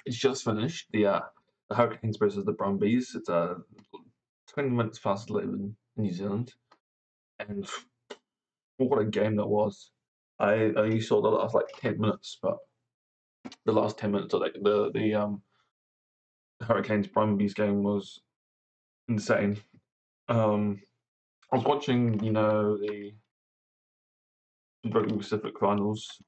it's just finished. The Hurricanes versus the Brumbies. It's 20 minutes past 11 in New Zealand, and what a game that was. I only saw the last like 10 minutes, but the last 10 minutes of the Hurricanes Brumbies game was insane. I was watching, the Rugby Pacific finals.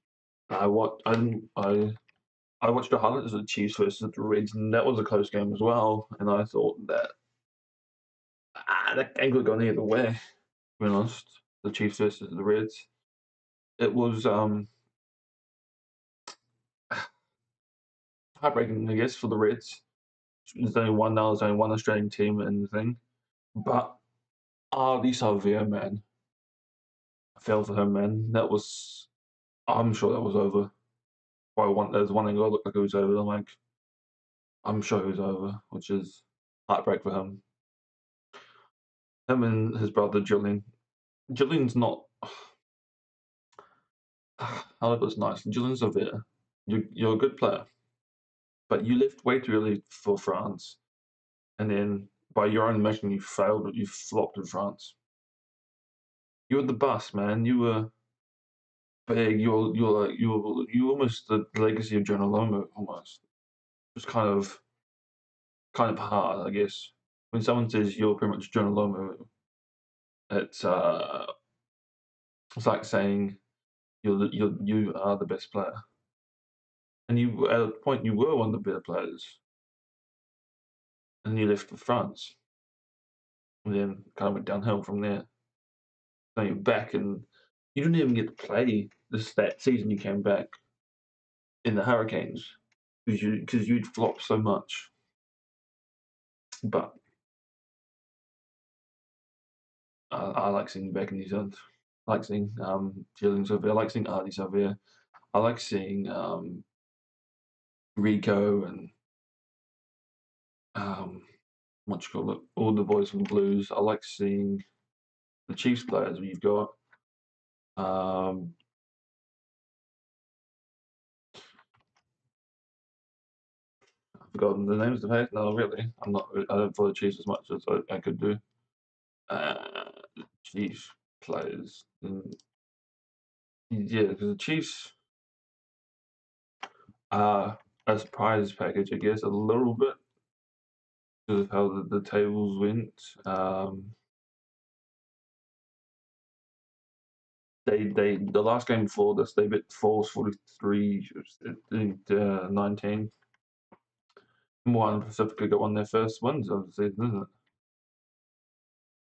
I watched the highlights of the Chiefs versus the Reds, and that was a close game as well. And I thought that game could have gone either way. To be honest, the Chiefs versus the Reds. It was heartbreaking, I guess, for the Reds. There's only one now. There's only one Australian team in the thing, but Ardie Savea, man, I fell for him, man. That was. I'm sure that was over. There's one angle looked like it was over. I'm sure it was over, which is heartbreak for him. Him and his brother Julian. Julian's not. How was nice. Julian's a bit. You're a good player, but you left way too early for France, and then by your own admission, you failed. You flopped in France. You were the bus, man. You were big. You were almost the legacy of Jonah Lomu, almost. It's kind of hard, I guess. When someone says you're pretty much Jonah Lomu, it's it's like saying you are the best player, and you at a point you were one of the better players, and you left for France, and then kind of went downhill from there. Now you're back, and you didn't even get to play that season. You came back in the Hurricanes because you'd flopped so much. But I like seeing you back in New Zealand. I like seeing Julian Savea. I like seeing Ardie Savea. I like seeing Rico and what you call it, all the boys from the Blues. I like seeing the Chiefs players we've got. I've forgotten the names of the players. No, really, I'm not. I don't follow Chiefs as much as I could do. Uh, Chiefs players. Yeah, because the Chiefs are a surprise package, I guess, a little bit because of how the tables went. The last game before this they beat Falls 43 19. One Pacifica got one of their first wins of the season, isn't it?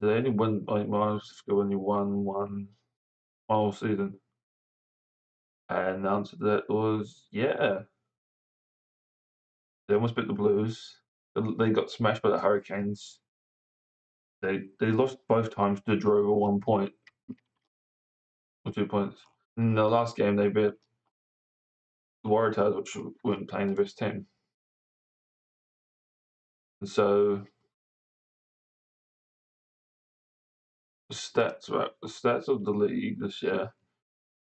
They only win like Moana Pacifica only won one all season. And the answer to that was yeah. They almost beat the Blues. They got smashed by the Hurricanes. They lost both times to draw over 1 point or 2 points. In the last game they beat the Waratahs, which weren't playing the best team. And so the stats, right? The stats of the league this year.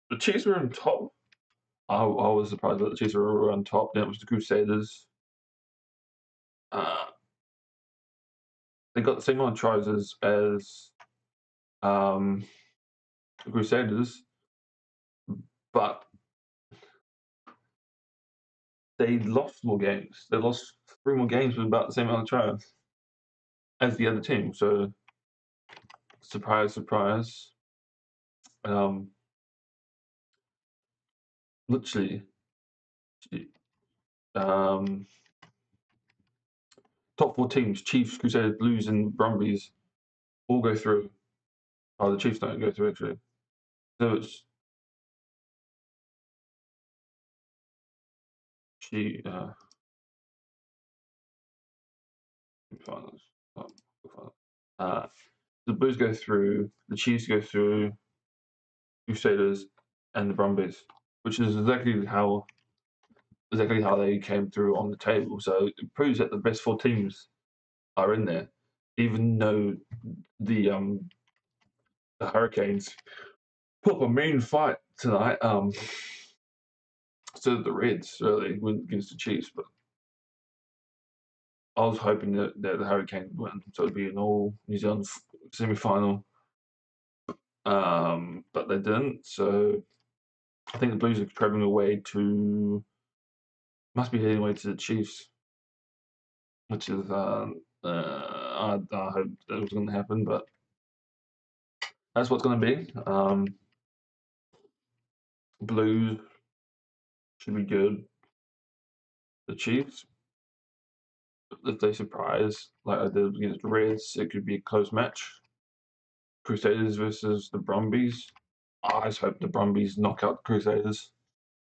The Chiefs were on top. I was surprised that the Chiefs were on top. Then it was the Crusaders. Uh, they got the same amount of tries as the Crusaders, but they lost more games. They lost 3 more games with about the same amount of tries as the other team. So, surprise, surprise. Literally, um, top 4 teams: Chiefs, Crusaders, Blues, and Brumbies all go through. Oh, the Chiefs don't go through actually. So it's finals. The Blues go through, the Chiefs go through, Crusaders, and the Brumbies, which is exactly how they came through on the table. So it proves that the best 4 teams are in there, even though the Hurricanes put up a mean fight tonight. So the Reds really went against the Chiefs, but I was hoping that the Hurricanes would win, so it'd be an all New Zealand semi-final. But they didn't. So I think the Blues are traveling away to, must be heading away to the Chiefs, which is I hope that was going to happen, but that's what's going to be. Blues should be good. The Chiefs, if they surprise like I did against the Reds, it could be a close match. Crusaders versus the Brumbies. I just hope the Brumbies knock out the Crusaders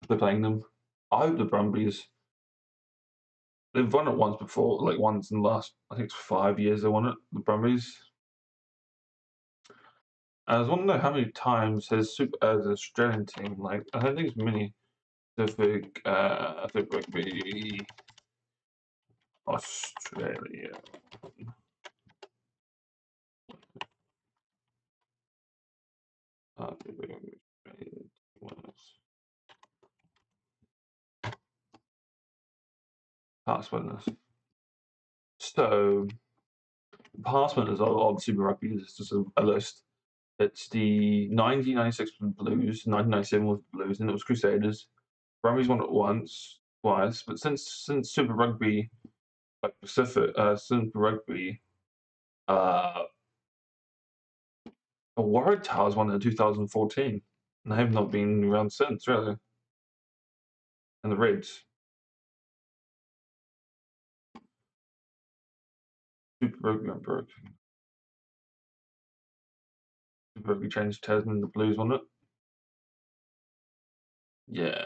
if they're playing them. I hope the Brumbies. They've won it once before, like once in the last, I think it's 5 years they won it, the Brumbies. I was wondering how many times has Super as an Australian team, like, I don't think it's many. Pacific, Rugby, Australia. Past winners. So, past winners of Super Rugby is just a list. It's the 1996 Blues, 1997 was Blues, and it was Crusaders. Brumbies won it once, twice, but since Super Rugby, like Pacific, Super Rugby, uh, Waratahs won it in 2014, and they have not been around since, really. And the Reds. Super Rugby went broke. Super Rugby changed Tasman, the Blues won it. Yeah.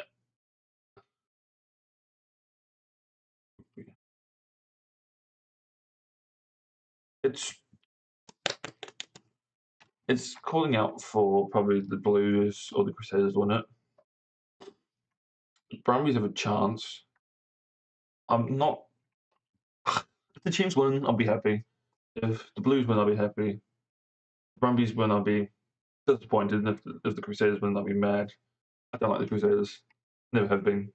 It's calling out for probably the Blues or the Crusaders win it. Brumbies have a chance. I'm not. If the Chiefs win, I'll be happy. If the Blues win, I'll be happy. Brumbies win, I'll be disappointed. And if the Crusaders win, I'll be mad. I don't like the Crusaders. Never have been.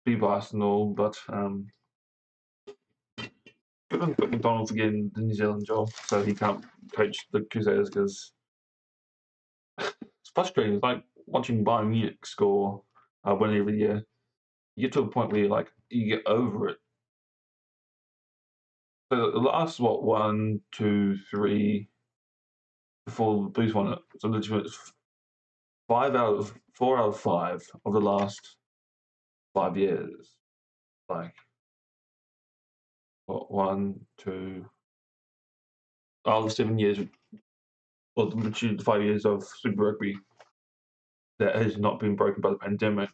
Be biased and all, but good on McDonald for getting the New Zealand job, so he can't coach the Crusaders because it's frustrating. It's like watching Bayern Munich score win every year. You get to a point where you get over it. So the last 1, 2, 3 before the Blues won it. So literally, it's 4 out of 5 of the last 5 years. Like what 1, 2, all the 7 years, or literally the 5 years of Super Rugby that has not been broken by the pandemic.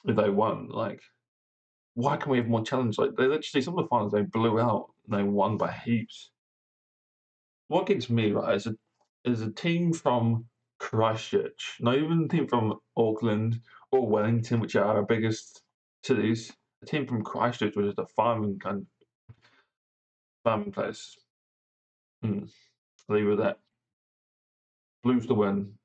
If they won, like, why can we have more challenge? Like, they literally, some of the finals they blew out and they won by heaps. What gets me, right, is a team from Christchurch, not even a team from Auckland or Wellington, which are our biggest cities. A team from Christchurch, which is a farming place. Leave with that. Blues to win.